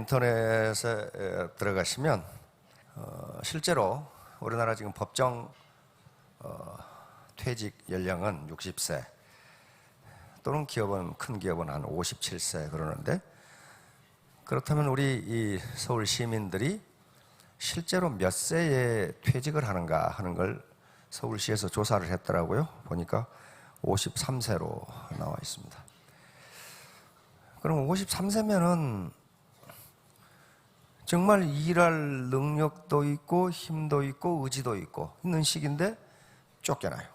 인터넷에 들어가시면 실제로 우리나라 지금 법정 퇴직 연령은 60세 또는 큰 기업은 한 57세 그러는데, 그렇다면 우리 이 서울 시민들이 실제로 몇 세에 퇴직을 하는가 하는 걸 서울시에서 조사를 했더라고요. 보니까 53세로 나와 있습니다. 그럼 53세면은 정말 일할 능력도 있고 힘도 있고 의지도 있고 있는 시기인데 쫓겨나요.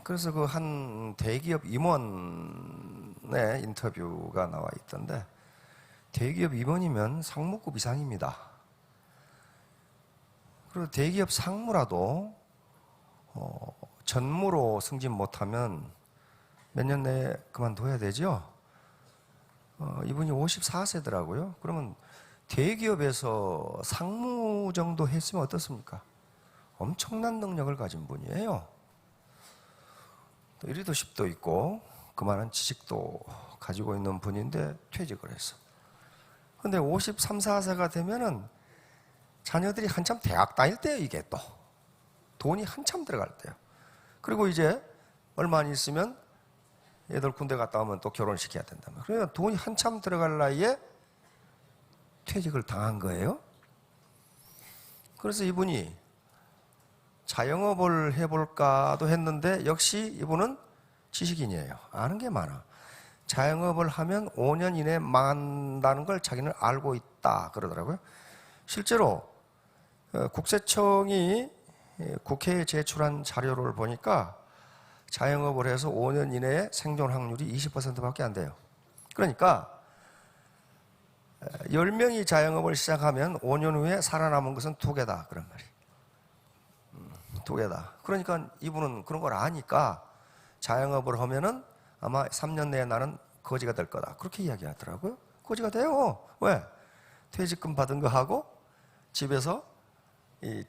그래서 그 한 대기업 임원의 인터뷰가 나와 있던데, 대기업 임원이면 상무급 이상입니다. 그리고 대기업 상무라도 전무로 승진 못하면 몇 년 내에 그만둬야 되죠. 이분이 54세더라고요. 그러면 대기업에서 상무 정도 했으면 어떻습니까? 엄청난 능력을 가진 분이에요. 또 리더십도 있고 그만한 지식도 가지고 있는 분인데 퇴직을 했어. 근데 53, 4세가 되면은 자녀들이 한참 대학 다닐 때예요. 이게 또 돈이 한참 들어갈 때요. 그리고 이제 얼마 안 있으면 애들 군대 갔다 오면 또 결혼시켜야 된다면, 그러니까 돈이 한참 들어갈 나이에 퇴직을 당한 거예요. 그래서 이분이 자영업을 해볼까도 했는데 역시 이분은 지식인이에요. 아는 게 많아. 자영업을 하면 5년 이내에 망한다는 걸 자기는 알고 있다 그러더라고요. 실제로 국세청이 국회에 제출한 자료를 보니까 자영업을 해서 5년 이내에 생존 확률이 20%밖에 안 돼요. 그러니까 10명이 자영업을 시작하면 5년 후에 살아남은 것은 2개다 그런 말이에요. 2개다. 그러니까 이분은 그런 걸 아니까 자영업을 하면은 아마 3년 내에 나는 거지가 될 거다 그렇게 이야기하더라고요. 거지가 돼요. 왜? 퇴직금 받은 거 하고 집에서 이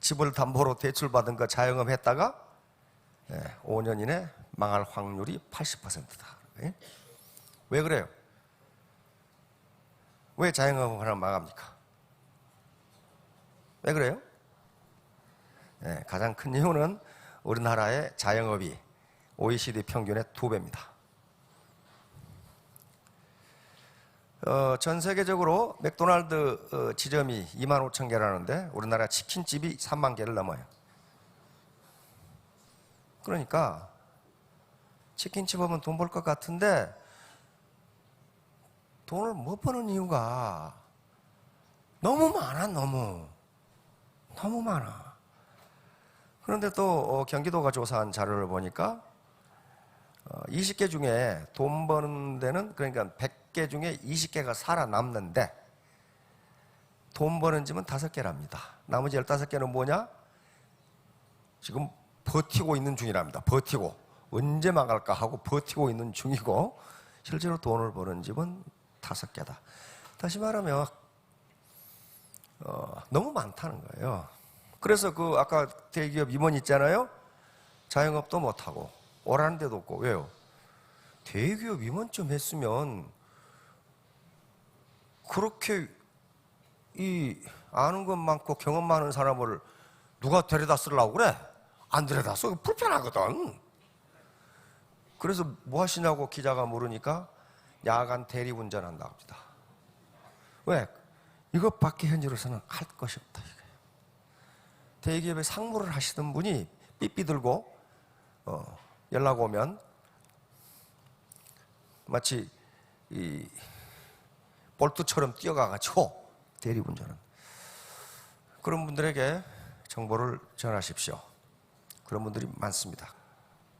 집을 담보로 대출 받은 거 자영업 했다가 5년 이내 망할 확률이 80%다. 왜 그래요? 왜 자영업을 하면 망합니까? 왜 그래요? 가장 큰 이유는 우리나라의 자영업이 OECD 평균의 2배입니다. 전 세계적으로 맥도날드 지점이 25,000개라는데 우리나라 치킨집이 3만 개를 넘어요. 그러니까 치킨집 하면 돈 벌 것 같은데 돈을 못 버는 이유가 너무 많아. 너무 많아. 그런데 또 경기도가 조사한 자료를 보니까 20개 중에 돈 버는 데는, 그러니까 100개 중에 20개가 살아남는데 돈 버는 집은 5개랍니다. 나머지 15개는 뭐냐? 지금 버티고 있는 중이랍니다. 버티고 언제 망할까 하고 버티고 있는 중이고, 실제로 돈을 버는 집은 5개다. 다시 말하면 너무 많다는 거예요. 그래서 그 아까 대기업 임원 있잖아요. 자영업도 못하고 오라는 데도 없고. 왜요? 대기업 임원쯤 했으면 그렇게 아는 것 많고 경험 많은 사람을 누가 데려다 쓰려고 그래? 안 데려다 써. 불편하거든. 그래서 뭐 하시냐고 기자가 물으니까 야간 대리운전한다고 합니다. 왜? 이것밖에 현재로서는 할 것이 없다. 대기업에 상무를 하시던 분이 삐삐 들고 연락 오면 마치 이 볼트처럼 뛰어가가지고 대리운전은, 그런 분들에게 정보를 전하십시오. 그런 분들이 많습니다.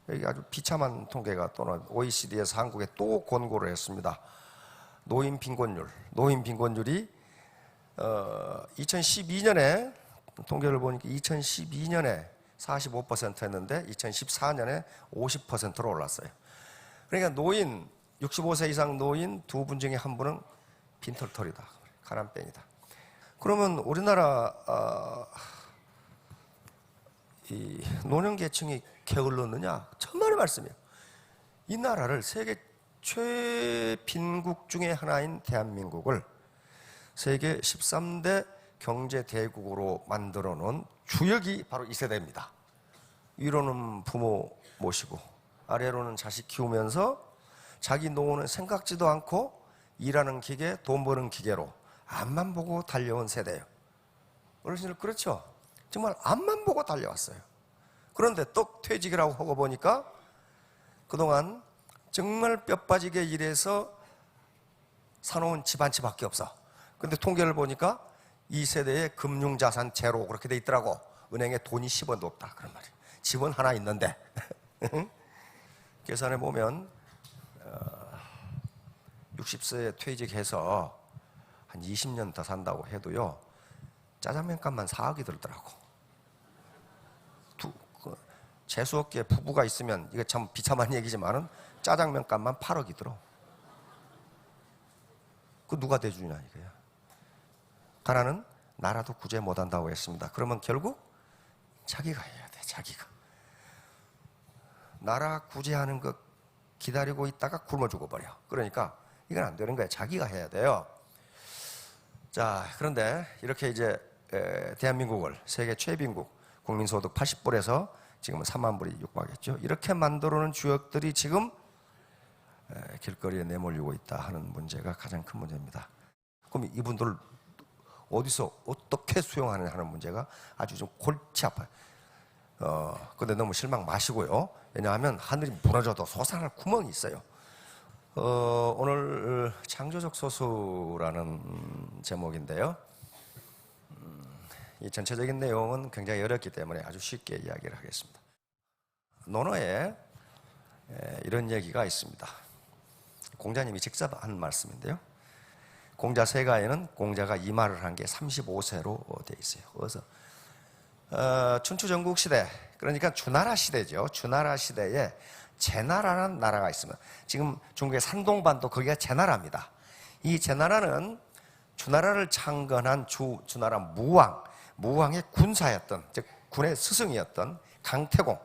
여기 아주 비참한 통계가 또 OECD에서 한국에 또 권고를 했습니다. 노인 빈곤율이 2012년에 통계를 보니까 2012년에 45%였는데 2014년에 50%로 올랐어요. 그러니까 65세 이상 노인 2분 중에 1분은 빈털털이다, 가난뱅이다. 그러면 우리나라 이 노년계층이 게을렀느냐? 천만의 말씀이에요. 이 나라를 세계 최빈국 중에 하나인 대한민국을 세계 13대 경제대국으로 만들어 놓은 주역이 바로 이 세대입니다. 위로는 부모 모시고 아래로는 자식 키우면서 자기 노후는 생각지도 않고 일하는 기계, 돈 버는 기계로 앞만 보고 달려온 세대예요. 어르신들 그렇죠? 정말 앞만 보고 달려왔어요. 그런데 떡 퇴직이라고 하고 보니까 그동안 정말 뼈 빠지게 일해서 사놓은 집 한 채밖에 없어. 근데 통계를 보니까 이 세대의 금융자산 제로 그렇게 돼 있더라고. 은행에 돈이 10원도 없다 그런 말이에요. 집은 하나 있는데 계산해 보면 60세에 퇴직해서 한 20년 더 산다고 해도요 짜장면 값만 4억이 들더라고. 재수없게 부부가 있으면 이게 참 비참한 얘기지만은 짜장면 값만 8억이 들어. 그 누가 대주냐 이거야. 하나는 나라도 구제 못한다고 했습니다. 그러면 결국 자기가 해야 돼. 자기가 나라 구제하는 거 기다리고 있다가 굶어 죽어버려. 그러니까 이건 안 되는 거야. 자기가 해야 돼요. 자, 그런데 이렇게 이제 대한민국을 세계 최빈국 국민소득 80불에서 지금은 3만 불이 육박했죠. 이렇게 만들어놓은 주역들이 지금 길거리에 내몰리고 있다 하는 문제가 가장 큰 문제입니다. 그럼 이분들을 어디서 어떻게 수용하느냐 하는 문제가 아주 좀 골치 아파요. 근데 너무 실망 마시고요. 왜냐하면 하늘이 무너져도 솟아날 구멍이 있어요. 오늘 창조적 소수라는 제목인데요. 이 전체적인 내용은 굉장히 어렵기 때문에 아주 쉽게 이야기를 하겠습니다. 논어에 이런 얘기가 있습니다. 공자님이 직접 한 말씀인데요. 공자 세가에는 공자가 이 말을 한 게 35세로 되어 있어요. 그래서 춘추 전국 시대, 그러니까 주나라 시대죠. 주나라 시대에 제나라는 나라가 있으면 지금 중국의 산동반도 거기가 제나라입니다. 이 제나라는 주나라를 창건한 주나라 무왕의 군사였던, 즉 군의 스승이었던 강태공,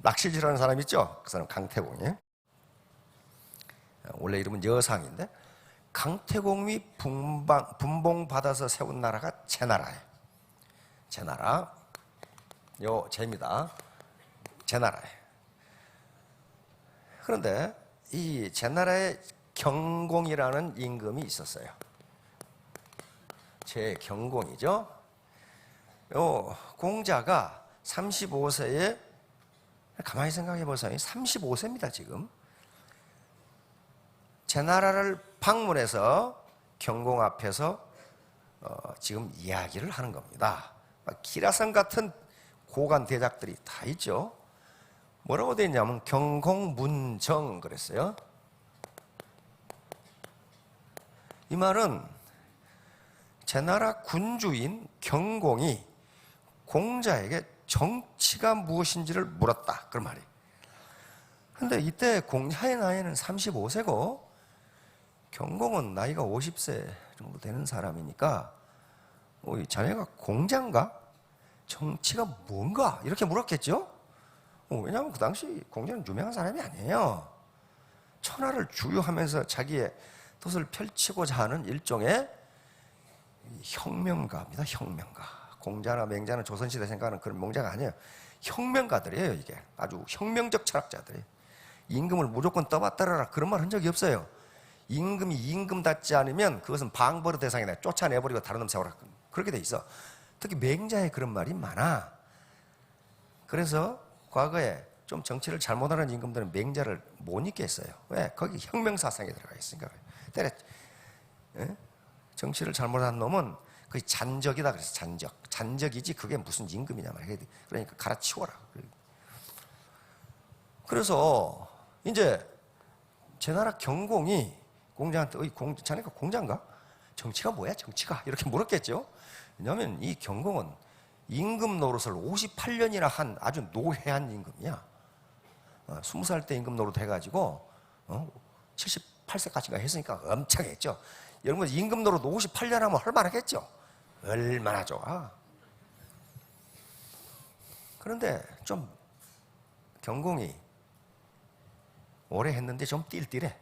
락실지라는 사람 있죠? 그 사람 강태공이에요. 원래 이름은 여상인데 강태공이 분봉받아서 세운 나라가 제나라예요. 제나라, 요 제입니다. 제나라예요. 그런데 이 제나라에 경공이라는 임금이 있었어요. 제경공이죠. 요 공자가 35세에 가만히 생각해 보세요. 35세입니다 지금. 제나라를 방문해서 경공 앞에서 지금 이야기를 하는 겁니다. 기라성 같은 고관 대작들이 다 있죠. 뭐라고 되어 있냐면 경공문정 그랬어요. 이 말은 제나라 군주인 경공이 공자에게 정치가 무엇인지를 물었다 그런 말이에요. 그런데 이때 공자의 나이는 35세고 경공은 나이가 50세 정도 되는 사람이니까 자네가 공자인가? 정치가 뭔가? 이렇게 물었겠죠? 왜냐하면 그 당시 공자는 유명한 사람이 아니에요. 천하를 주유하면서 자기의 뜻을 펼치고자 하는 일종의 혁명가입니다. 혁명가. 공자나 맹자는 조선시대 생각하는 그런 맹자가 아니에요. 혁명가들이에요. 이게 아주 혁명적 철학자들이에요. 임금을 무조건 떠받들어라 그런 말 한 적이 없어요. 임금이 임금답지 않으면 그것은 방벌의 대상이다. 쫓아내버리고 다른 놈 세워라. 그렇게 돼 있어. 특히 맹자에 그런 말이 많아. 그래서 과거에 좀 정치를 잘못하는 임금들은 맹자를 못 읽겠어요. 왜? 거기 혁명사상에 들어가 있으니까. 때려 정치를 잘못한 놈은 거의 잔적이다 그래서 잔적이지 그게 무슨 임금이냐 말이야. 그러니까 갈아치워라. 그래서 이제 제나라 경공이 공자한테 자네가 공자인가? 정치가 뭐야 정치가? 이렇게 물었겠죠. 왜냐하면 이 경공은 임금 노릇을 58년이나 한 아주 노회한 임금이야. 20살 때 임금 노릇 해가지고 78세까지가 했으니까 엄청 했죠. 여러분 임금 노릇 58년 하면 할만하겠죠. 얼마나 좋아. 그런데 좀 경공이 오래 했는데 좀 띨띨해.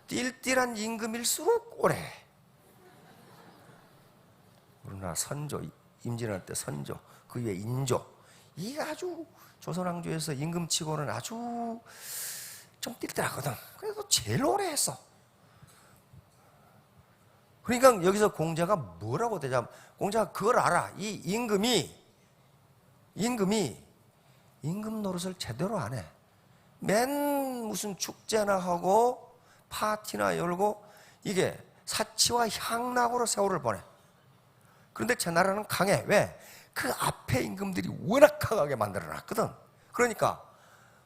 띨띨한 임금일수록 오래. 우리나라 선조, 임진할 때 선조, 그 위에 인조, 이 아주 조선왕조에서 임금치고는 아주 좀 띨띨하거든. 그래도 제일 오래 했어. 그러니까 여기서 공자가 뭐라고 되냐면, 공자가 그걸 알아. 이 임금이 임금 노릇을 제대로 안 해. 맨 무슨 축제나 하고 파티나 열고 이게 사치와 향락으로 세월을 보내. 그런데 제 나라는 강해. 왜? 그 앞에 임금들이 워낙 강하게 만들어놨거든. 그러니까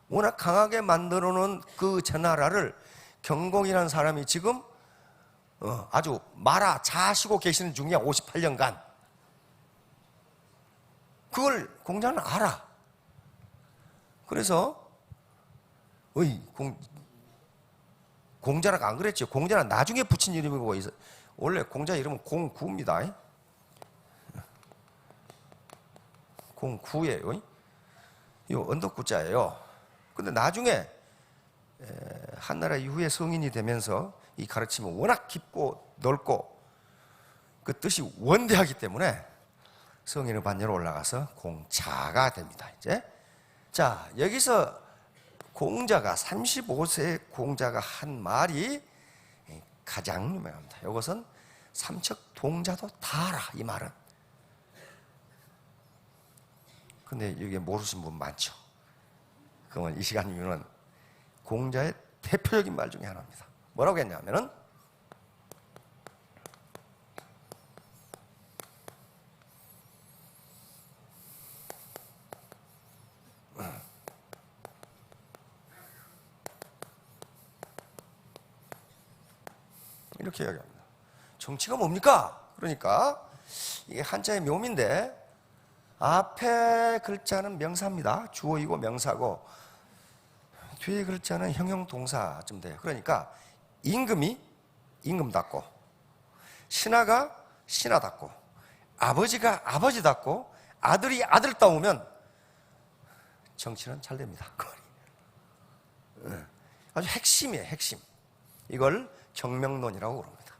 워낙 강하게 만들어놓은 그 제 나라를 경공이라는 사람이 지금 아주 말아 자시고 계시는 중이야. 58년간. 그걸 공자는 알아. 그래서 공자라고 안 그랬죠. 공자는 나중에 붙인 이름이고, 원래 공자 이름은 공구입니다. 공구예요. 이 언덕구자예요. 근데 나중에 한나라 이후에 성인이 되면서 이 가르침은 워낙 깊고 넓고 그 뜻이 원대하기 때문에 성인의 반열로 올라가서 공자가 됩니다. 이제 자, 여기서 공자가 35세 공자가 한 말이 가장 유명합니다. 이것은 삼척동자도 다 알아, 이 말은. 근데 이게 모르시는 분 많죠. 그러면 이 시간이면 공자의 대표적인 말 중에 하나입니다. 뭐라고 했냐면은 이렇게 이야기합니다. 정치가 뭡니까? 그러니까 이게 한자의 묘미인데 앞에 글자는 명사입니다. 주어이고 명사고 뒤에 글자는 형용 동사쯤 돼요. 그러니까 임금이 임금답고 신하가 신하답고 아버지가 아버지답고 아들이 아들다우면 정치는 잘 됩니다. 아주 핵심이에요. 핵심. 이걸 정명론이라고 그럽니다.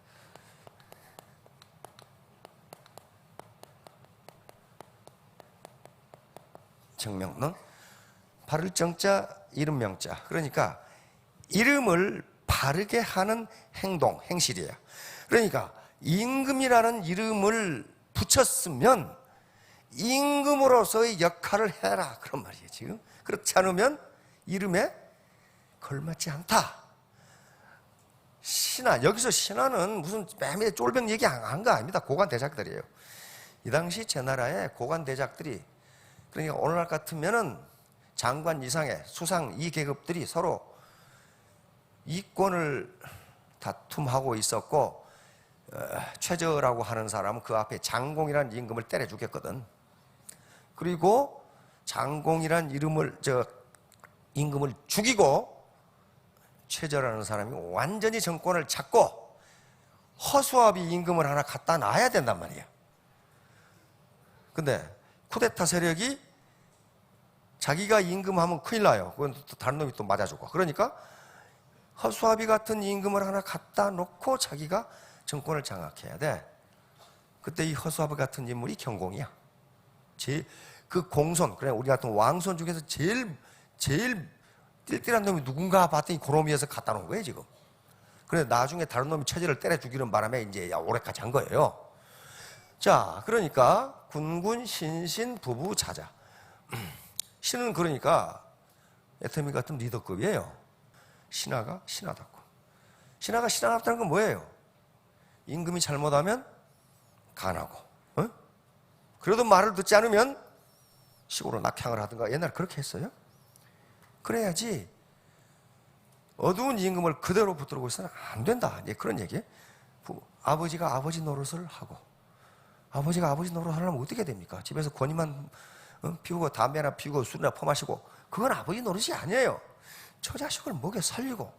정명론. 바를 정자, 이름 명자. 그러니까 이름을 바르게 하는 행동, 행실이에요. 그러니까 임금이라는 이름을 붙였으면 임금으로서의 역할을 해라. 그런 말이에요, 지금. 그렇지 않으면 이름에 걸맞지 않다. 신하, 여기서 신하는 무슨 매매 쫄병 얘기 한 거 아닙니다. 고관 대작들이에요. 이 당시 제 나라의 고관 대작들이, 그러니까 오늘날 같으면은 장관 이상의 수상 이 계급들이 서로 이권을 다툼하고 있었고, 최저라고 하는 사람은 그 앞에 장공이라는 임금을 때려 죽였거든. 그리고 장공이라는 임금을 죽이고 최저라는 사람이 완전히 정권을 잡고 허수아비 임금을 하나 갖다 놔야 된단 말이에요. 근데 쿠데타 세력이 자기가 임금하면 큰일 나요. 그건 또 다른 놈이 또 맞아주고. 그러니까 허수아비 같은 임금을 하나 갖다 놓고 자기가 정권을 장악해야 돼. 그때 이 허수아비 같은 인물이 경공이야. 그 공손, 그래 우리 같은 왕손 중에서 제일 띨띨한 놈이 누군가 봤더니 그놈이어서 갖다 놓은 거예요, 지금. 그래서 나중에 다른 놈이 처제를 때려 죽이는 바람에 이제 오래까지 한 거예요. 자, 그러니까 군군, 신신, 부부, 자자. 신은 그러니까 애터미 같은 리더급이에요. 신하가 신하답고. 신하가 신하답다는 건 뭐예요? 임금이 잘못하면 간하고, 그래도 말을 듣지 않으면 시골로 낙향을 하든가. 옛날에 그렇게 했어요. 그래야지 어두운 임금을 그대로 붙들고 있어서는 안 된다. 이제 그런 얘기예요. 아버지가 아버지 노릇을 하고, 아버지가 아버지 노릇을 하려면 어떻게 됩니까? 집에서 권위만 피우고 담배나 피우고 술이나 퍼마시고, 그건 아버지 노릇이 아니에요. 처자식을 먹여 살리고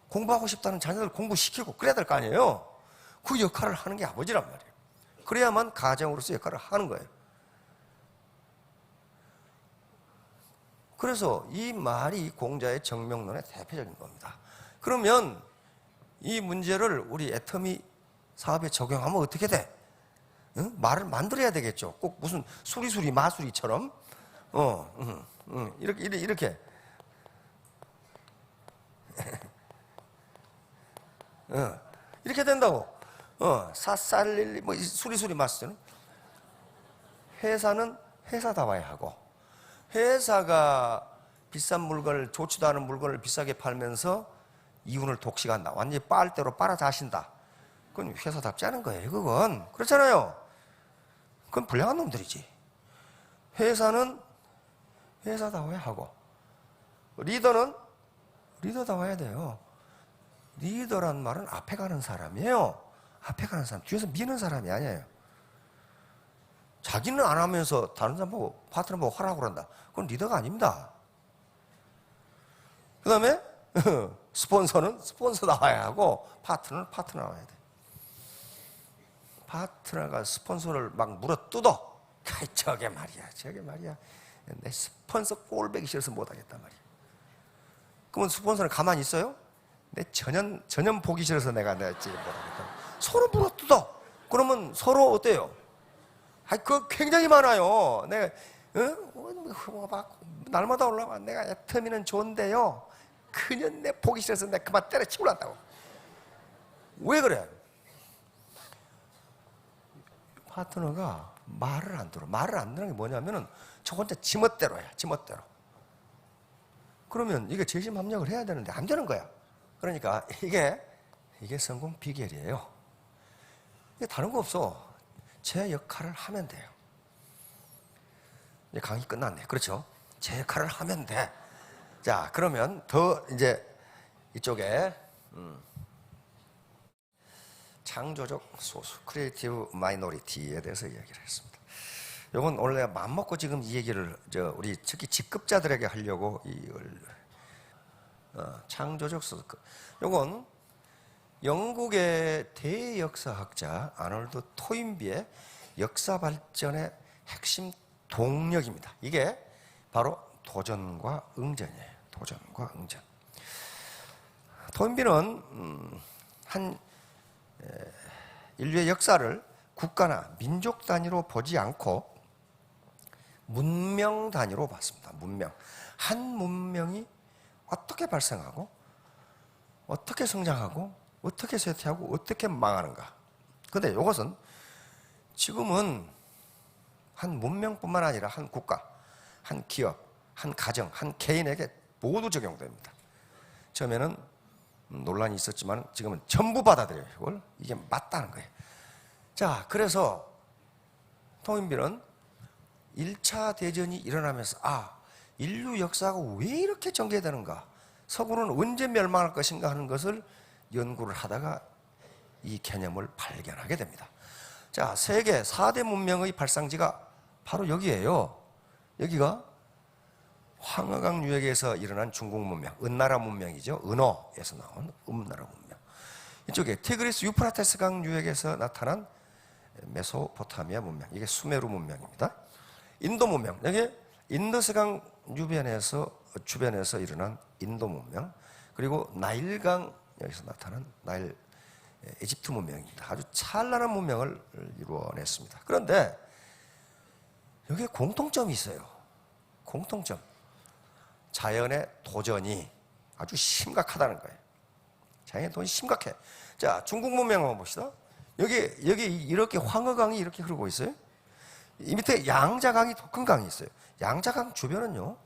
공부하고 싶다는 자녀들 공부시키고 그래야 될 거 아니에요. 그 역할을 하는 게 아버지란 말이에요. 그래야만 가정으로서 역할을 하는 거예요. 그래서 이 말이 공자의 정명론의 대표적인 겁니다. 그러면 이 문제를 우리 애터미 사업에 적용하면 어떻게 돼? 응? 말을 만들어야 되겠죠. 꼭 무슨 수리수리 마수리처럼 이렇게 이렇게 된다고. 사살릴리 뭐 수리수리 마수리는 회사는 회사다워야 하고, 회사가 비싼 물건을, 좋지도 않은 물건을 비싸게 팔면서 이윤을 독식한다, 완전히 빨대로 빨아자신다, 그건 회사답지 않은 거예요. 그건 그렇잖아요. 그건 불량한 놈들이지. 회사는 회사다워야 하고, 리더는 리더다워야 돼요. 리더란 말은 앞에 가는 사람이에요. 앞에 가는 사람, 뒤에서 미는 사람이 아니에요. 자기는 안 하면서 다른 사람 보고, 파트너 보고 하라고 그런다, 그건 리더가 아닙니다. 그 다음에 스폰서는 스폰서 나와야 하고, 파트너는 파트너 나와야 돼. 파트너가 스폰서를 막 물어뜯어. 저게 말이야, 내 스폰서 꼴배기 싫어서 못하겠단 말이야. 그러면 스폰서는 가만히 있어요? 내 전혀 보기 싫어서 내가 못하겠다. 서로 물어뜯어. 그러면 서로 어때요? 그거 굉장히 많아요. 내가 날마다 올라와, 내가 애터미는 좋은데요, 그냥 내 보기 싫어서 내가 그만 때려치고 났다고. 왜 그래? 파트너가 말을 안 들어. 말을 안 듣는 게 뭐냐면은 저 혼자 지멋대로야, 지멋대로. 그러면 이게 재심합력을 해야 되는데 안 되는 거야. 그러니까 이게 성공 비결이에요. 이게 다른 거 없어. 제 역할을 하면 돼요. 이제 강의 끝났네. 그렇죠? 제 역할을 하면 돼. 자, 그러면 더 이제 이쪽에 창조적 소수, 크리에이티브 마이너리티에 대해서 이야기를 했습니다. 이건 원래 맘먹고 지금 이 얘기를 우리 특히 직급자들에게 하려고 이걸 창조적 소수. 이건 영국의 대역사학자 아놀드 토인비의 역사 발전의 핵심 동력입니다. 이게 바로 도전과 응전이에요. 도전과 응전. 토인비는 인류의 역사를 국가나 민족 단위로 보지 않고 문명 단위로 봤습니다. 문명. 한 문명이 어떻게 발생하고, 어떻게 성장하고, 어떻게 쇠퇴하고, 어떻게 망하는가. 그런데 이것은 지금은 한 문명뿐만 아니라 한 국가, 한 기업, 한 가정, 한 개인에게 모두 적용됩니다. 처음에는 논란이 있었지만 지금은 전부 받아들여요. 이걸. 이게 맞다는 거예요. 자, 그래서 토인비는 1차 대전이 일어나면서 인류 역사가 왜 이렇게 전개되는가, 서구는 언제 멸망할 것인가 하는 것을 연구를 하다가 이 개념을 발견하게 됩니다. 자, 세계 4대 문명의 발상지가 바로 여기에요. 여기가 황허강 유역에서 일어난 중국 문명, 은나라 문명이죠. 은어에서 나온 은나라 문명. 이쪽에 티그리스 유프라테스 강 유역에서 나타난 메소포타미아 문명, 이게 수메르 문명입니다. 인도 문명, 여기 인더스강 주변에서 일어난 인도 문명, 그리고 나일강 여기서 나타난 나일 이집트 문명입니다. 아주 찬란한 문명을 이루어냈습니다. 그런데 여기에 공통점이 있어요. 공통점. 자연의 도전이 아주 심각하다는 거예요. 자연의 도전이 심각해. 자, 중국 문명 한번 봅시다. 여기 이렇게 황허강이 이렇게 흐르고 있어요. 이 밑에 양자강이 더 큰 강이 있어요. 양자강 주변은요,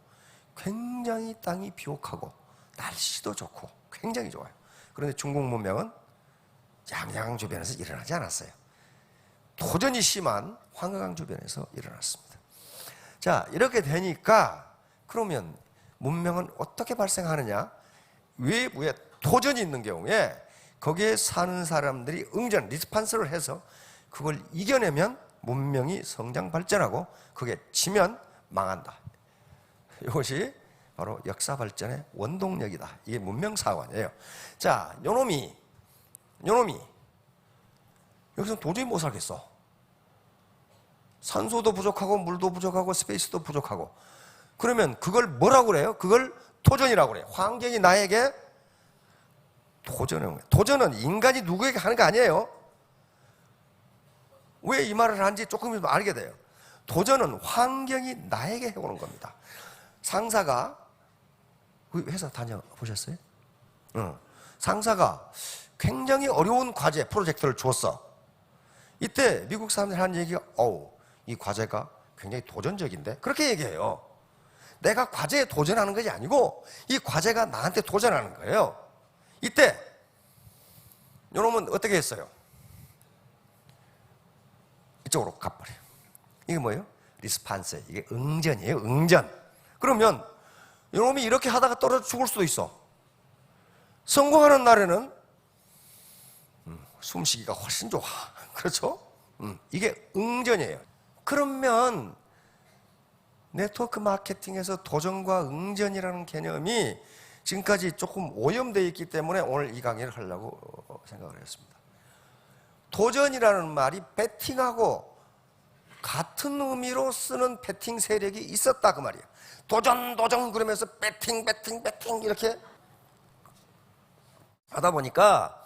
굉장히 땅이 비옥하고 날씨도 좋고 굉장히 좋아요. 그런데 중국 문명은 양자강 주변에서 일어나지 않았어요. 도전이 심한 황허강 주변에서 일어났습니다. 자, 이렇게 되니까 그러면 문명은 어떻게 발생하느냐? 외부에 도전이 있는 경우에 거기에 사는 사람들이 응전, 리스판스를 해서 그걸 이겨내면 문명이 성장 발전하고, 그게 지면 망한다. 이것이 바로 역사 발전의 원동력이다. 이게 문명 사관이에요. 자, 요놈이 여기서 도저히 못 살겠어. 산소도 부족하고 물도 부족하고 스페이스도 부족하고. 그러면 그걸 뭐라고 그래요? 그걸 토전이라고 그래요. 환경이 나에게 도전은 인간이 누구에게 하는 거 아니에요. 왜 이 말을 하는지 조금 있으면 알게 돼요. 도전은 환경이 나에게 해오는 겁니다. 상사가 회사 다녀보셨어요? 상사가 굉장히 어려운 과제, 프로젝트를 줬어. 이때 미국 사람들이 하는 얘기가 이 과제가 굉장히 도전적인데? 그렇게 얘기해요. 내가 과제에 도전하는 것이 아니고 이 과제가 나한테 도전하는 거예요. 이때 요놈은 어떻게 했어요? 이쪽으로 가버려요. 이게 뭐예요? 리스판스. 이게 응전이에요. 응전. 그러면 요놈이 이렇게 하다가 떨어져 죽을 수도 있어. 성공하는 날에는 숨쉬기가 훨씬 좋아. 그렇죠? 이게 응전이에요. 그러면 네트워크 마케팅에서 도전과 응전이라는 개념이 지금까지 조금 오염되어 있기 때문에 오늘 이 강의를 하려고 생각을 했습니다. 도전이라는 말이 배팅하고 같은 의미로 쓰는 배팅 세력이 있었다 그 말이에요. 도전 그러면서 배팅 이렇게 하다 보니까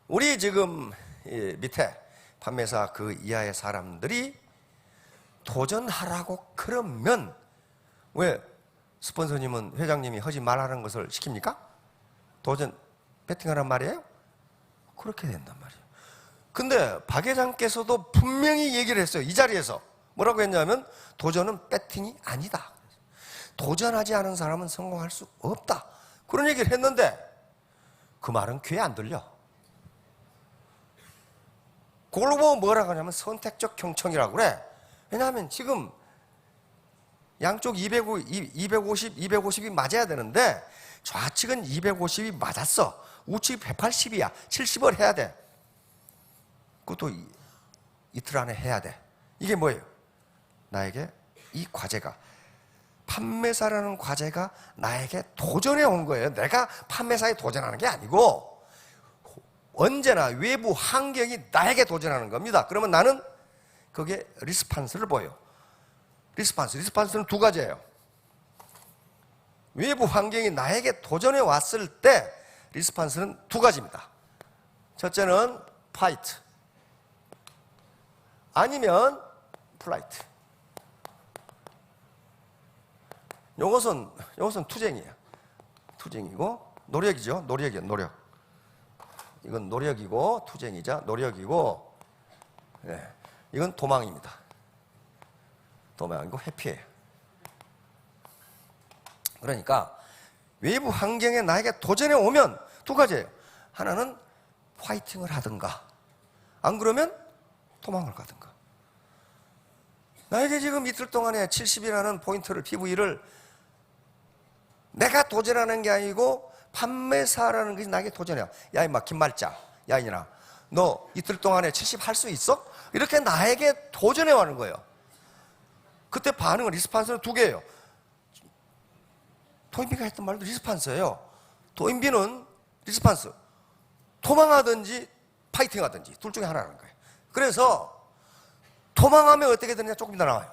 우리 지금 밑에 판매사 그 이하의 사람들이 도전하라고 그러면 왜 스폰서님은 회장님이 하지 말라는 것을 시킵니까? 도전 배팅하란 말이에요? 그렇게 된단 말이에요. 근데 박 회장께서도 분명히 얘기를 했어요. 이 자리에서 뭐라고 했냐면 도전은 배팅이 아니다. 도전하지 않은 사람은 성공할 수 없다. 그런 얘기를 했는데 그 말은 귀에 안 들려. 그걸 보고 뭐라고 하냐면 선택적 경청이라고 그래. 왜냐하면 지금 양쪽 250이 맞아야 되는데 좌측은 250이 맞았어. 우측이 180이야. 70을 해야 돼. 그것도 이틀 안에 해야 돼. 이게 뭐예요? 나에게 이 과제가, 판매사라는 과제가 나에게 도전해 온 거예요. 내가 판매사에 도전하는 게 아니고 언제나 외부 환경이 나에게 도전하는 겁니다. 그러면 나는 거기에 리스판스를 보여요. 리스판스는 두 가지예요. 외부 환경이 나에게 도전해 왔을 때 리스판스는 두 가지입니다. 첫째는 파이트 아니면 플라이트. 요것은 투쟁이에요. 투쟁이고 노력이죠. 노력. 이건 노력이고 투쟁이자 노력이고, 네. 이건 도망입니다. 도망이고 회피예요. 그러니까 외부 환경에 나에게 도전해 오면 두 가지예요. 하나는 파이팅을 하든가, 안 그러면 도망을 가든가. 나에게 지금 이틀 동안에 70이라는 포인트를, PV를 내가 도전하는 게 아니고 판매사라는 것이 나에게 도전해요. 야 임마 김말자, 야 이년아, 너 이틀 동안에 70 할 수 있어? 이렇게 나에게 도전해 와는 거예요. 그때 반응은 리스판스는 두 개예요. 토인비가 했던 말도 리스판스예요. 토인비는 리스판스, 도망하든지 파이팅하든지 둘 중에 하나라는 거예요. 그래서 도망하면 어떻게 되느냐 조금 이따 나와요.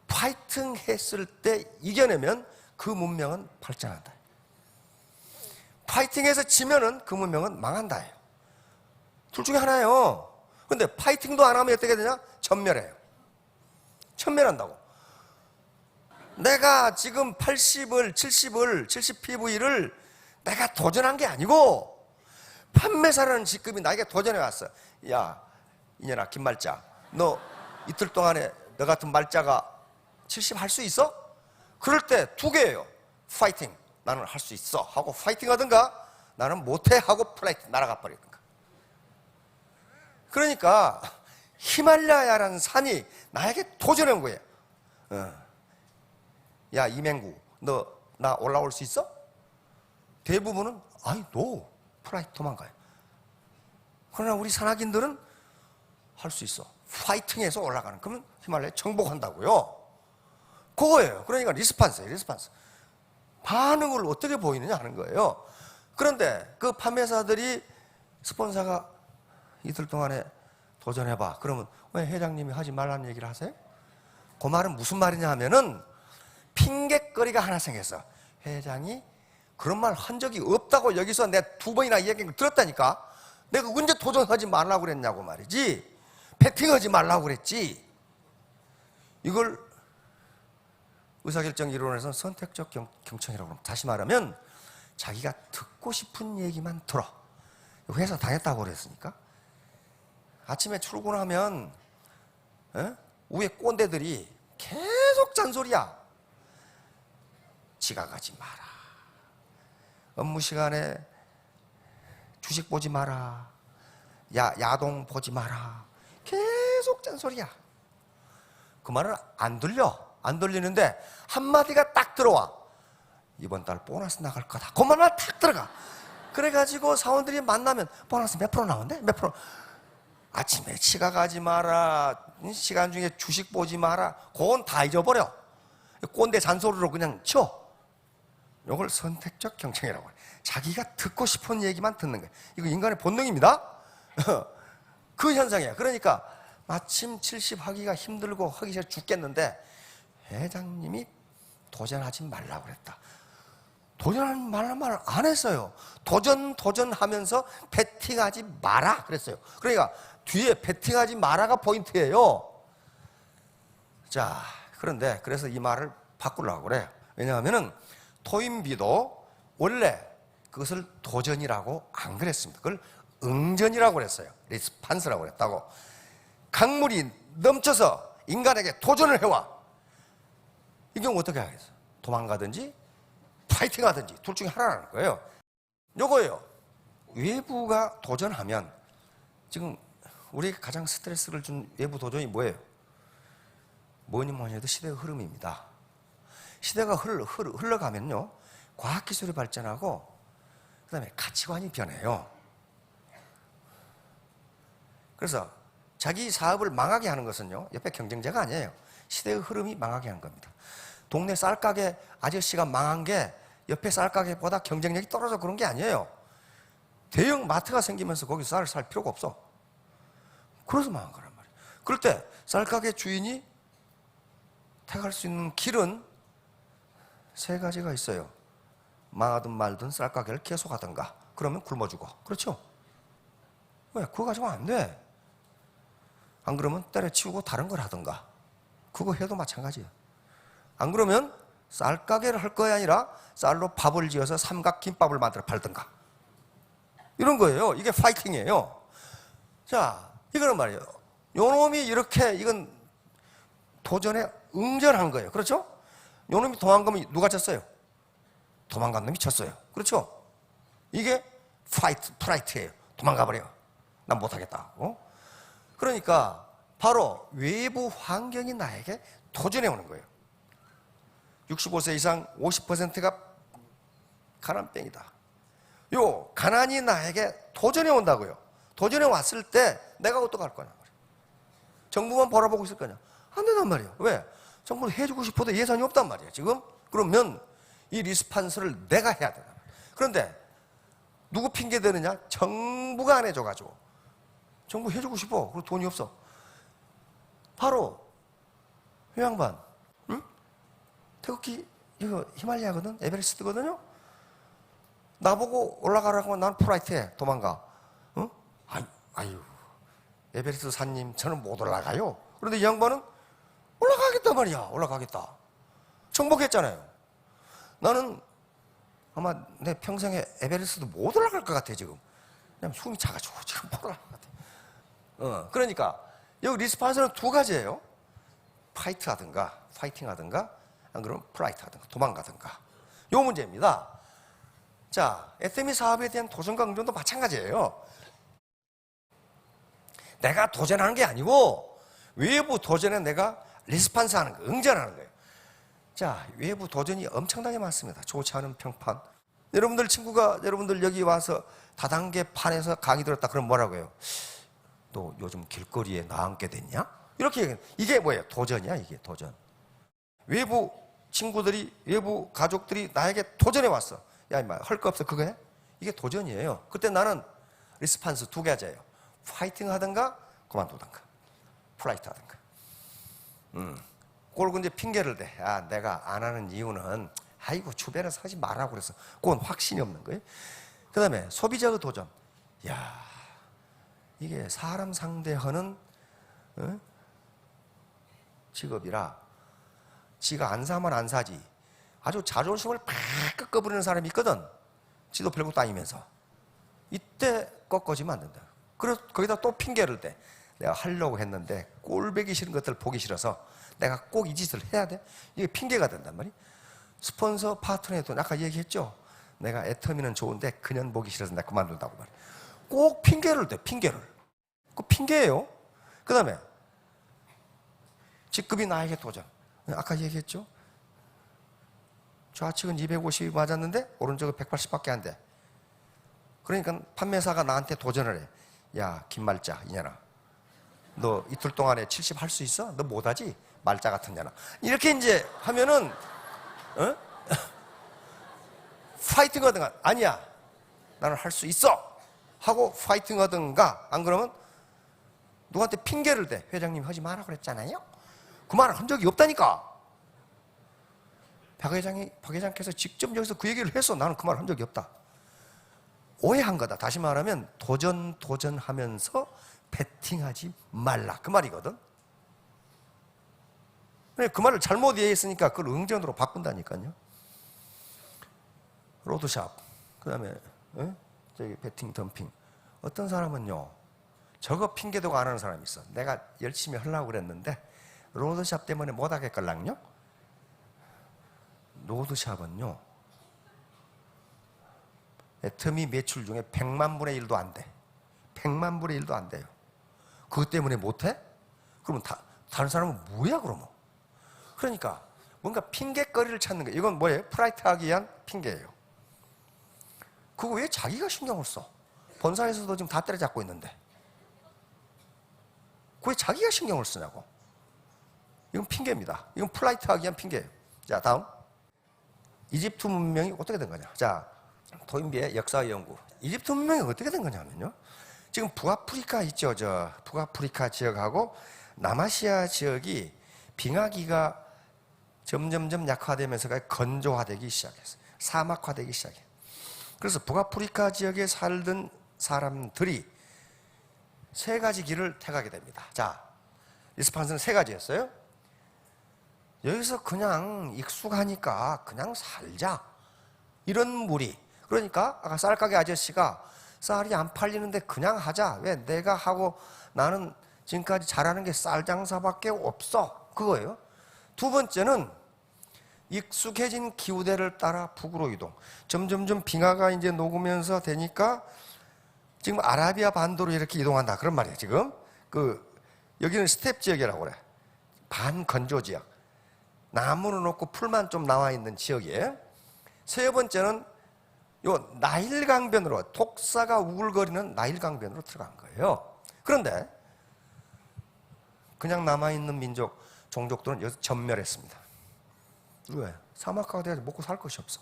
파이팅 했을 때 이겨내면 그 문명은 발전한다. 파이팅해서 지면은 그 문명은 망한다. 둘 중에 하나예요. 근데 파이팅도 안 하면 어떻게 되냐? 전멸해요. 전멸한다고. 내가 지금 80을, 70 PV를 내가 도전한 게 아니고 판매사라는 직급이 나에게 도전해 왔어. 야, 이년아, 김말자, 너 이틀 동안에 너 같은 말자가 70 할 수 있어? 그럴 때 두 개예요. 파이팅, 나는 할 수 있어 하고 파이팅 하든가, 나는 못해 하고 플라이팅 날아가 버리든가. 그러니까 히말라야라는 산이 나에게 도전해 온 거예요. 야 이맹구, 너 나 올라올 수 있어? 대부분은 아이 노, 플라이트 도망가요. 그러나 우리 산악인들은 할 수 있어. 파이팅해서 올라가는. 그러면 히말라야 정복한다고요. 그거예요. 그러니까 리스판스예요. 리스판스. 반응을 어떻게 보이느냐 하는 거예요. 그런데 그 판매사들이 스폰서가 이틀 동안에 도전해봐. 그러면 왜 회장님이 하지 말라는 얘기를 하세요? 그 말은 무슨 말이냐 하면은 핑계거리가 하나 생겼어. 회장이 그런 말 한 적이 없다고 여기서 내가 2번이나 이야기한 걸 들었다니까. 내가 언제 도전하지 말라고 그랬냐고 말이지. 배팅하지 말라고 그랬지. 이걸 의사결정 이론에서는 선택적 경청이라고 합니다. 다시 말하면 자기가 듣고 싶은 얘기만 들어. 회사 다녔다고 그랬으니까. 아침에 출근하면 위에 꼰대들이 계속 잔소리야. 지각하지 마라. 업무 시간에 주식 보지 마라. 야동 보지 마라. 계속 잔소리야. 그 말은 안 들리는데 한마디가 딱 들어와. 이번 달 보너스 나갈 거다. 그 말만 딱 들어가. 그래가지고 사원들이 만나면 보너스 몇 프로 나온대? 몇 프로? 아침에 지각하지 마라. 시간 중에 주식 보지 마라. 그건 다 잊어버려. 꼰대 잔소리로 그냥 쳐. 이걸 선택적 경청이라고 해. 자기가 듣고 싶은 얘기만 듣는 거예요. 이거 인간의 본능입니다. 그 현상이에요. 그러니까 마침 70 하기가 힘들고 하기 싫어 죽겠는데 회장님이 도전하지 말라고 그랬다. 도전하지 말란 말을 안 했어요. 도전하면서 배팅하지 마라 그랬어요. 그러니까 뒤에 배팅하지 마라가 포인트예요. 자, 그런데 그래서 이 말을 바꾸려고 그래요. 왜냐하면은 토인비도 원래 그것을 도전이라고 안 그랬습니다. 그걸 응전이라고 그랬어요. 리스판스라고 그랬다고. 강물이 넘쳐서 인간에게 도전을 해와. 이 경우 어떻게 하겠어? 도망가든지 파이팅 하든지 둘 중에 하나라는 거예요. 요거예요. 외부가 도전하면 지금 우리에게 가장 스트레스를 준 외부 도전이 뭐예요? 뭐니 해도 시대의 흐름입니다. 시대가 흘러가면요, 과학기술이 발전하고 그 다음에 가치관이 변해요. 그래서 자기 사업을 망하게 하는 것은요, 옆에 경쟁자가 아니에요. 시대의 흐름이 망하게 하는 겁니다. 동네 쌀가게 아저씨가 망한 게 옆에 쌀가게보다 경쟁력이 떨어져 그런 게 아니에요. 대형 마트가 생기면서 거기서 쌀을 살 필요가 없어. 그래서 망한 거란 말이에요. 그럴 때 쌀가게 주인이 택할 수 있는 길은 3가지가 있어요. 망하든 말든 쌀가게를 계속하든가, 그러면 굶어 죽어. 그렇죠? 왜? 그거 가지고 안 돼. 안 그러면 때려치우고 다른 걸 하든가. 그거 해도 마찬가지예요. 안 그러면 쌀가게를 할 거야 아니라 쌀로 밥을 지어서 삼각김밥을 만들어 팔든가. 이런 거예요. 이게 파이팅이에요. 자, 이거는 말이에요. 요 놈이 이렇게, 이건 도전에 응전한 거예요. 그렇죠? 요 놈이 도망가면 누가 졌어요? 도망간 놈이 졌어요. 그렇죠? 이게 프라이트예요. 도망가버려. 난 못하겠다. 그러니까 바로 외부 환경이 나에게 도전해 오는 거예요. 65세 이상 50%가 가난병이다. 요 가난이 나에게 도전해 온다고요. 도전해 왔을 때 내가 어떡할 거냐. 정부만 바라보고 있을 거냐. 안 된단 말이에요. 왜? 정부는 해주고 싶어도 예산이 없단 말이에요. 지금. 그러면 이 리스판스를 내가 해야 된다. 그런데 누구 핑계 대느냐? 정부가 안 해줘가지고. 정부 해주고 싶어. 그리고 돈이 없어. 바로 이 양반, 응? 태극기 이거 히말라야거든, 에베레스트거든요. 나보고 올라가라고 하면 난 프라이트해. 도망가. 응? 아유, 에베레스트 산님 저는 못 올라가요. 그런데 이 양반은 올라가겠단 말이야. 올라가겠다. 정복했잖아요. 나는 아마 내 평생에 에베레스트도 못 올라갈 것 같아 지금. 그냥 숨이 차가지고 지금 못 올라갈 것 같아. 그러니까 여기 리스판스는 2가지예요. 파이팅 하든가, 안 그러면 플라이트 하든가, 도망가든가. 요 문제입니다. 자, SME 사업에 대한 도전과 응전도 마찬가지예요. 내가 도전하는 게 아니고 외부 도전에 내가 리스판스 하는 거, 응전하는 거예요. 자, 외부 도전이 엄청나게 많습니다. 좋지 않은 평판. 여러분들 여기 와서 다단계판에서 강의 들었다 그러면 뭐라고 해요? 너 요즘 길거리에 나앉게 됐냐? 이렇게 얘기해요. 이게 뭐예요? 도전이야, 이게 도전. 외부 친구들이, 외부 가족들이 나에게 도전해 왔어. 야, 임마, 할 거 없어, 그거 해? 이게 도전이에요. 그때 나는 리스판스 2가지예요. 파이팅 하든가, 그만두든가. 플라이트 하든가. 꼴고 이제 핑계를 대. 야, 내가 안 하는 이유는, 아이고 주변에 사지 말라고 그래서 그건 확신이 없는 거예요. 그 다음에 소비자의 도전. 야, 이게 사람 상대하는 직업이라 지가 안 사면 안 사지. 아주 자존심을 팍 꺾어버리는 사람이 있거든. 지도 별것도 아니면서. 이때 꺾어지면 안 된다. 그래서 거기다 또 핑계를 대. 내가 하려고 했는데 꼴보기 싫은 것들 보기 싫어서 내가 꼭 이 짓을 해야 돼? 이게 핑계가 된단 말이야. 스폰서 파트너에도 아까 얘기했죠. 내가 애터미는 좋은데 그년 보기 싫어서 내가 그만둔다고 말이야. 꼭 핑계를 대. 핑계를. 그 핑계예요. 그 다음에 직급이 나에게 도전. 아까 얘기했죠. 좌측은 250이 맞았는데 오른쪽은 180밖에 안 돼. 그러니까 판매사가 나한테 도전을 해. 야, 김말자 이년아, 너 이틀 동안에 70 할 수 있어? 너 못하지? 말자 같은 년아. 이렇게 이제 하면은 파이팅 하든가 아니야 나는 할 수 있어 하고 파이팅 하든가, 안 그러면 누구한테 핑계를 대. 회장님 하지 마라 그랬잖아요. 그 말을 한 적이 없다니까. 박 회장께서 직접 여기서 그 얘기를 했어. 나는 그 말을 한 적이 없다. 오해한 거다. 다시 말하면 도전하면서 베팅하지 말라 그 말이거든. 그 말을 잘못 이해했으니까 그걸 응전으로 바꾼다니까요. 로드샵, 그 다음에 저기 베팅 덤핑. 어떤 사람은요 저거 핑계대고 안 하는 사람이 있어. 내가 열심히 하려고 그랬는데 로드샵 때문에 못 하겠걸랑요. 로드샵은요 애터미 매출 중에 100만 분의 1도 안 돼. 100만 분의 1도 안 돼요. 그것 때문에 못해? 그러면 다른 사람은 뭐야 그러면? 그러니까 뭔가 핑계거리를 찾는 거예요. 이건 뭐예요? 프라이트하기 위한 핑계예요. 그거 왜 자기가 신경을 써? 본사에서도 지금 다 때려잡고 있는데 왜 자기가 신경을 쓰냐고. 이건 핑계입니다. 이건 플라이트하기 위한 핑계예요. 자, 다음. 이집트 문명이 어떻게 된 거냐. 자, 토인비의 역사 연구. 이집트 문명이 어떻게 된 거냐면요, 지금 북아프리카 있죠. 저 북아프리카 지역하고 남아시아 지역이 빙하기가 점점점 약화되면서 건조화되기 시작했어요. 사막화되기 시작해요. 그래서 북아프리카 지역에 살던 사람들이 세 가지 길을 택하게 됩니다. 자, 리스판스는 세 가지였어요. 여기서 그냥 익숙하니까 그냥 살자, 이런 무리. 그러니까 아까 쌀가게 아저씨가 쌀이 안 팔리는데 그냥 하자. 왜? 내가 하고 나는 지금까지 잘하는 게 쌀 장사밖에 없어. 그거예요. 두 번째는 익숙해진 기후대를 따라 북으로 이동. 점점점 빙하가 이제 녹으면서 되니까 지금 아라비아 반도로 이렇게 이동한다. 그런 말이에요. 지금 여기는 스텝 지역이라고 그래. 반건조 지역. 나무는 없고 풀만 좀 나와 있는 지역이에요. 세 번째는 요 나일강변으로, 독사가 우글거리는 나일강변으로 들어간 거예요. 그런데 그냥 남아있는 종족들은 여기서 전멸했습니다. 왜? 사막화가 돼서 먹고 살 것이 없어.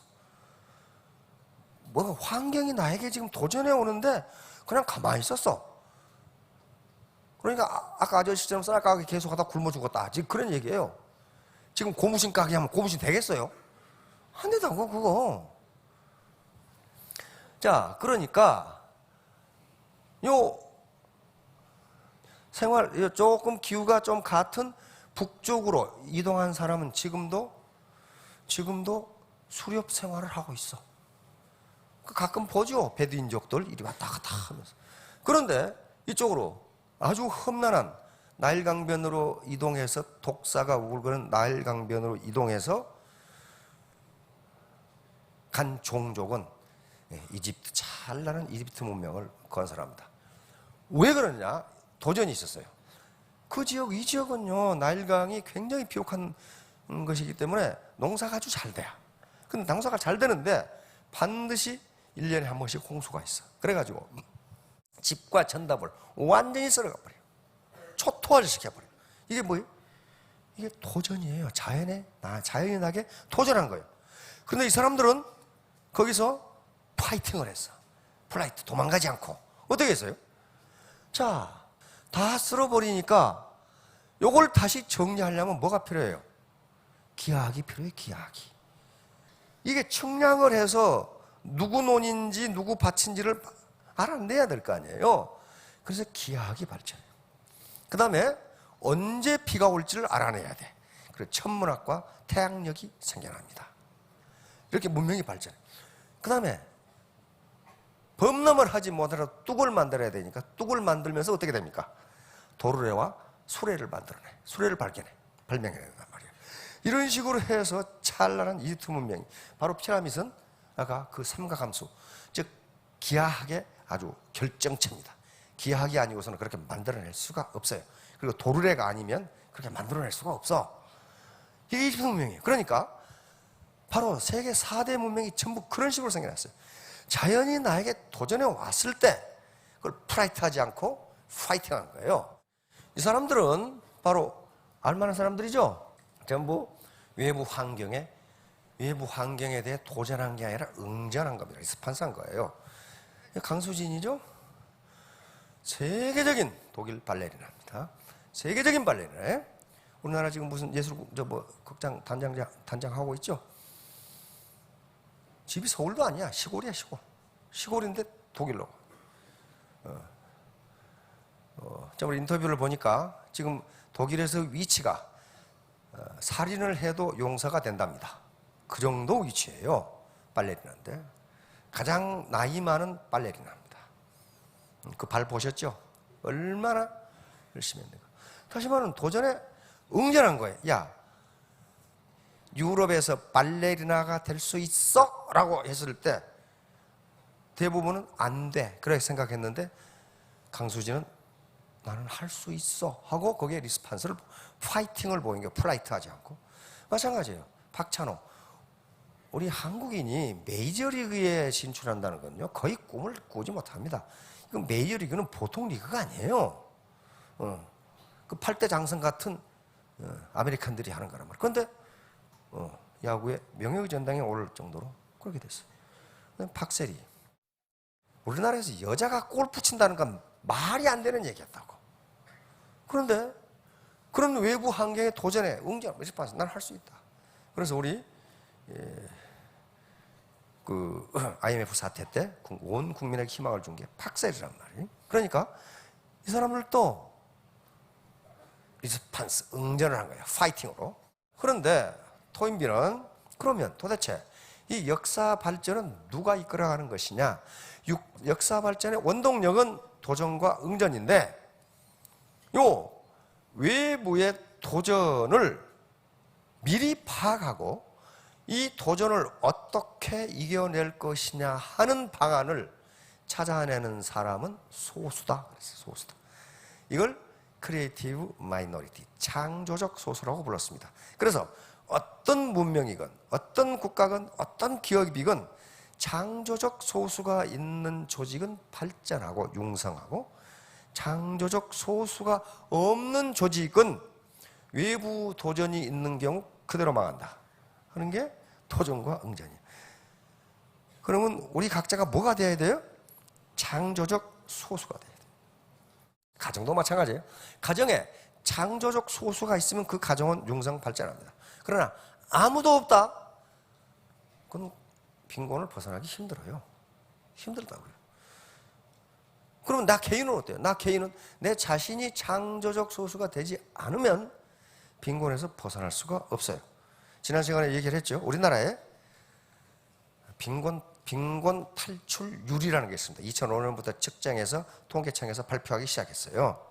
뭐 환경이 나에게 지금 도전해 오는데 그냥 가만히 있었어. 그러니까 아까 아저씨처럼 쌀 가게 계속 하다 굶어 죽었다. 지금 그런 얘기예요. 지금 고무신 가게 하면 고무신 되겠어요? 안 된다고 그거. 자, 그러니까 요 조금 기후가 좀 같은 북쪽으로 이동한 사람은 지금도 수렵 생활을 하고 있어. 가끔 보죠. 베두인족들 이리 왔다 갔다 하면서. 그런데 이쪽으로 아주 험난한 나일강변으로 이동해서, 독사가 우글거리는 나일강변으로 이동해서 간 종족은 이집트, 찬란한 이집트 문명을 건설합니다. 왜 그러냐? 도전이 있었어요. 그 지역, 이 지역은요 나일강이 굉장히 비옥한 것이기 때문에 농사가 아주 잘 돼요. 근데 농사가 잘 되는데 반드시 1년에 한 번씩 홍수가 있어. 그래가지고 집과 전답을 완전히 썰어가 버려요. 초토화를 시켜버려요. 이게 뭐예요? 이게 도전이에요. 자연이 나게 도전한 거예요. 그런데 이 사람들은 거기서 파이팅을 했어. 플라이트, 도망가지 않고. 어떻게 했어요? 자, 다 쓸어버리니까 요걸 다시 정리하려면 뭐가 필요해요? 기하학이 필요해요. 기하학이. 이게 측량을 해서 누구 논인지 누구 밭인지를 알아내야 될 거 아니에요. 그래서 기하학이 발전해요. 그 다음에 언제 비가 올지를 알아내야 돼. 그래서 천문학과 태양력이 생겨납니다. 이렇게 문명이 발전해요. 그 다음에 범람을 하지 못하더라도 뚝을 만들어야 되니까 뚝을 만들면서 어떻게 됩니까? 도르래와 수레를 만들어내. 수레를 발명해낸단 말이에요. 이런 식으로 해서 찬란한 이집트 문명이, 바로 피라밋은 아까 그 삼각함수, 즉 기하학의 아주 결정체입니다. 기하학이 아니고서는 그렇게 만들어낼 수가 없어요. 그리고 도르래가 아니면 그렇게 만들어낼 수가 없어. 이게 이집트 문명이에요. 그러니까 바로 세계 4대 문명이 전부 그런 식으로 생겨났어요. 자연이 나에게 도전해 왔을 때 그걸 프라이트하지 않고 파이팅한 거예요. 이 사람들은 바로 알만한 사람들이죠. 전부 외부 환경에 대해 도전한 게 아니라 응전한 겁니다. 리스판스한 거예요. 강수진이죠. 세계적인 독일 발레리나입니다. 세계적인 발레리나. 우리나라 지금 무슨 예술 극장 단장 하고 있죠. 집이 서울도 아니야. 시골이야, 시골. 시골인데 독일로. 우리 인터뷰를 보니까 지금 독일에서 위치가 살인을 해도 용서가 된답니다. 그 정도 위치예요. 발레리나인데 가장 나이 많은 발레리나입니다. 그 발 보셨죠? 얼마나 열심히 했는가. 다시 말하면 도전에 응전한 거예요. 야, 유럽에서 발레리나가 될 수 있어? 라고 했을 때 대부분은 안 돼. 그렇게 생각했는데 강수진은 나는 할 수 있어 하고 거기에 리스판스를, 파이팅을 보인 게 플라이트하지 않고. 마찬가지예요. 박찬호. 우리 한국인이 메이저리그에 진출한다는 건요 거의 꿈을 꾸지 못합니다. 이건 메이저리그는 보통 리그가 아니에요. 그 8대 장성 같은 아메리칸들이 하는 거란 말이에요. 그런데 야구에 명예의 전당에 오를 정도로 그렇게 됐어요. 박세리. 우리나라에서 여자가 골프 친다는 건 말이 안 되는 얘기였다고. 그런데 그런 외부 환경에 도전해 응전, 리스판스, 난 할 수 있다. 그래서 우리 그 IMF 사태 때 온 국민에게 희망을 준 게 박세리란 말이에요. 그러니까 이 사람들도 리스판스, 응전을 한 거예요. 파이팅으로. 그런데 토인비는 그러면 도대체 이 역사 발전은 누가 이끌어가는 것이냐? 역사 발전의 원동력은 도전과 응전인데 요 외부의 도전을 미리 파악하고 이 도전을 어떻게 이겨낼 것이냐 하는 방안을 찾아내는 사람은 소수다. 그랬어요. 소수다. 이걸 크리에이티브 마이너리티, 창조적 소수라고 불렀습니다. 그래서 어떤 문명이건 어떤 국가건 어떤 기업이건 창조적 소수가 있는 조직은 발전하고 융성하고, 창조적 소수가 없는 조직은 외부 도전이 있는 경우 그대로 망한다 하는 게 도전과 응전이에요. 그러면 우리 각자가 뭐가 돼야 돼요? 창조적 소수가 돼야 돼요. 가정도 마찬가지예요. 가정에 창조적 소수가 있으면 그 가정은 융성 발전합니다. 그러나 아무도 없다? 그건 빈곤을 벗어나기 힘들어요. 힘들다고요. 그럼 나 개인은 어때요? 나 개인은 내 자신이 창조적 소수가 되지 않으면 빈곤에서 벗어날 수가 없어요. 지난 시간에 얘기를 했죠. 우리나라에 빈곤 탈출률이라는 게 있습니다. 2005년부터 측정해서 통계청에서 발표하기 시작했어요.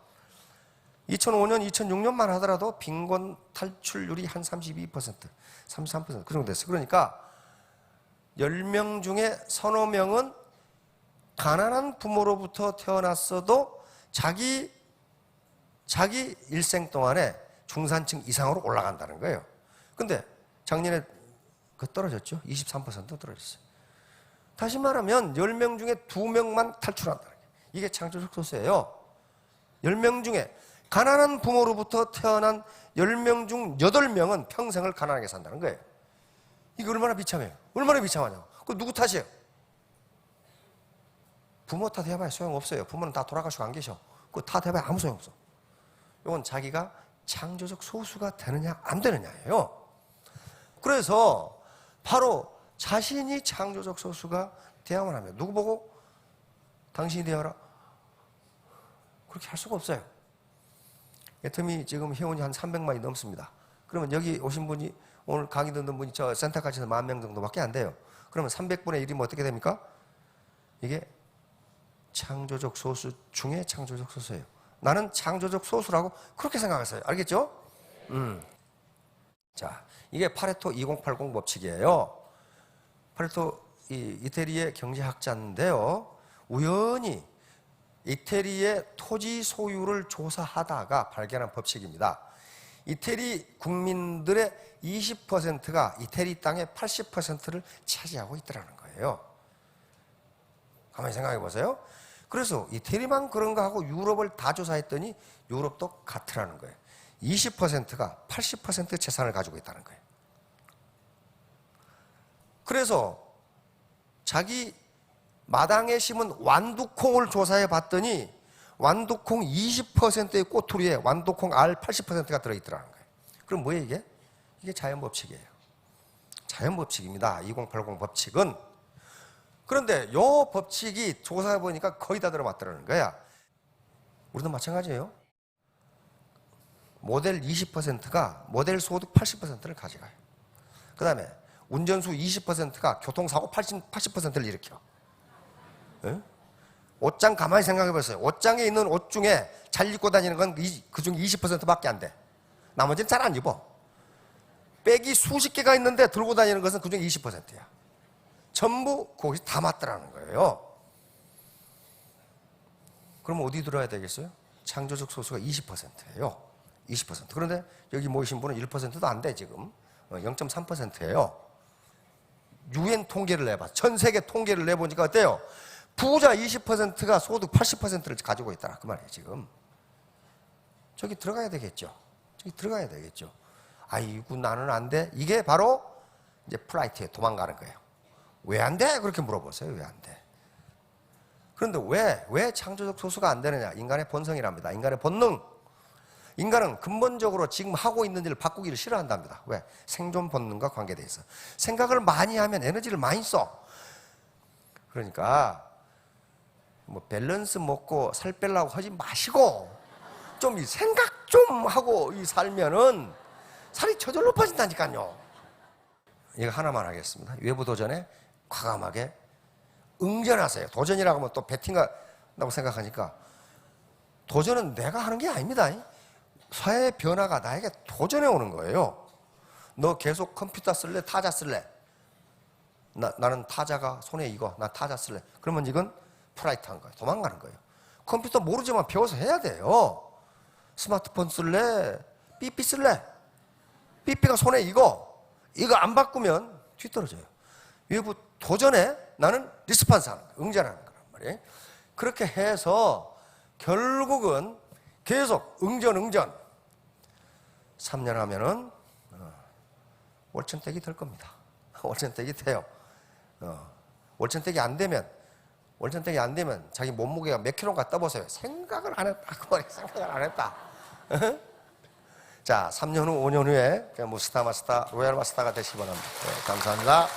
2005년, 2006년만 하더라도 빈곤 탈출률이 한 32%, 33%, 그 정도 됐어요. 그러니까 10명 중에 서너 명은 가난한 부모로부터 태어났어도 자기 일생 동안에 중산층 이상으로 올라간다는 거예요. 근데 작년에 떨어졌죠. 23% 떨어졌어요. 다시 말하면 10명 중에 2명만 탈출한다는 거예요. 이게 창조적 소수예요. 10명 중에 가난한 부모로부터 태어난 10명 중 8명은 평생을 가난하게 산다는 거예요. 이게 얼마나 비참해요. 얼마나 비참하냐고. 그거 누구 탓이에요? 부모 탓해봐야 소용없어요. 부모는 다 돌아가시고 안 계셔. 그거 탓해봐야 아무 소용없어. 이건 자기가 창조적 소수가 되느냐 안 되느냐예요. 그래서 바로 자신이 창조적 소수가 되어야만 합니다. 누구 보고? 당신이 되어라? 그렇게 할 수가 없어요. 애터미 지금 회원이 한 300만이 넘습니다. 그러면 여기 오신 분이, 오늘 강의 듣는 분이 저 센터까지 해서 10,000명 정도밖에 안 돼요. 그러면 300분의 1이면 어떻게 됩니까? 이게 창조적 소수 중에 창조적 소수예요. 나는 창조적 소수라고 그렇게 생각했어요. 알겠죠? 자, 이게 파레토 2080 법칙이에요. 파레토 이태리의 경제학자인데요. 우연히 이태리의 토지 소유를 조사하다가 발견한 법칙입니다. 이태리 국민들의 20%가 이태리 땅의 80%를 차지하고 있더라는 거예요. 가만히 생각해 보세요. 그래서 이태리만 그런가 하고 유럽을 다 조사했더니 유럽도 같으라는 거예요. 20%가 80% 재산을 가지고 있다는 거예요. 그래서 자기 마당에 심은 완두콩을 조사해 봤더니 완두콩 20%의 꼬투리에 완두콩 알 80%가 들어있더라는 거예요. 그럼 뭐예요 이게? 이게 자연법칙이에요. 자연법칙입니다. 2080 법칙은. 그런데 이 법칙이 조사해 보니까 거의 다 들어맞더라는 거야. 우리도 마찬가지예요. 모델 20%가 모델 소득 80%를 가져가요. 그 다음에 운전수 20%가 교통사고 80%를 일으켜. 네? 옷장 가만히 생각해 보세요. 옷장에 있는 옷 중에 잘 입고 다니는 건 그중 20%밖에 안 돼. 나머지는 잘 안 입어. 백이 수십 개가 있는데 들고 다니는 것은 그중 20%야. 전부 거기서 다 맞더라는 거예요. 그럼 어디 들어야 되겠어요? 창조적 소수가 20%예요. 20%. 그런데 여기 모이신 분은 1%도 안 돼 지금. 0.3%예요. UN 통계를 내봐. 전 세계 통계를 내보니까 어때요? 부자 20%가 소득 80%를 가지고 있다. 그 말이에요 지금. 저기 들어가야 되겠죠. 저기 들어가야 되겠죠. 아이고 나는 안 돼. 이게 바로 이제 플라이트에 도망가는 거예요. 왜 안 돼? 그렇게 물어보세요. 왜 안 돼? 그런데 왜 창조적 소수가 안 되느냐? 인간의 본성이랍니다. 인간의 본능. 인간은 근본적으로 지금 하고 있는 일을 바꾸기를 싫어한답니다. 왜? 생존 본능과 관계되어 있어. 생각을 많이 하면 에너지를 많이 써. 그러니까 뭐 밸런스 먹고 살 빼려고 하지 마시고 좀 이 생각 좀 하고 이 살면은 살이 저절로 빠진다니까요. 이거 하나만 하겠습니다. 외부 도전에 과감하게 응전하세요. 도전이라고 하면 또 배팅한다고 생각하니까 도전은 내가 하는 게 아닙니다. 사회의 변화가 나에게 도전해 오는 거예요. 너 계속 컴퓨터 쓸래? 타자 쓸래? 나는 타자가 손에 익어. 나 타자 쓸래. 그러면 이건 프라이트한 거예요. 도망가는 거예요. 컴퓨터 모르지만 배워서 해야 돼요. 스마트폰 쓸래? 삐삐 쓸래? 삐삐가 손에 익어. 이거 안 바꾸면 뒤떨어져요. 외부 도전에 나는 리스판스 하는 거예요. 응전하는 거란 말이에요. 그렇게 해서 결국은 계속 응전 3년 하면은 월천댁이 될 겁니다. 월천댁이 돼요. 월천댁이 안 되면 자기 몸무게가 몇 킬로인가 떠보세요. 생각을 안 했다. 그 말이에요. 생각을 안 했다. 자, 3년 후, 5년 후에 뭐 스타 마스터, 로얄 마스터가 되시기 바랍니다. 네, 감사합니다.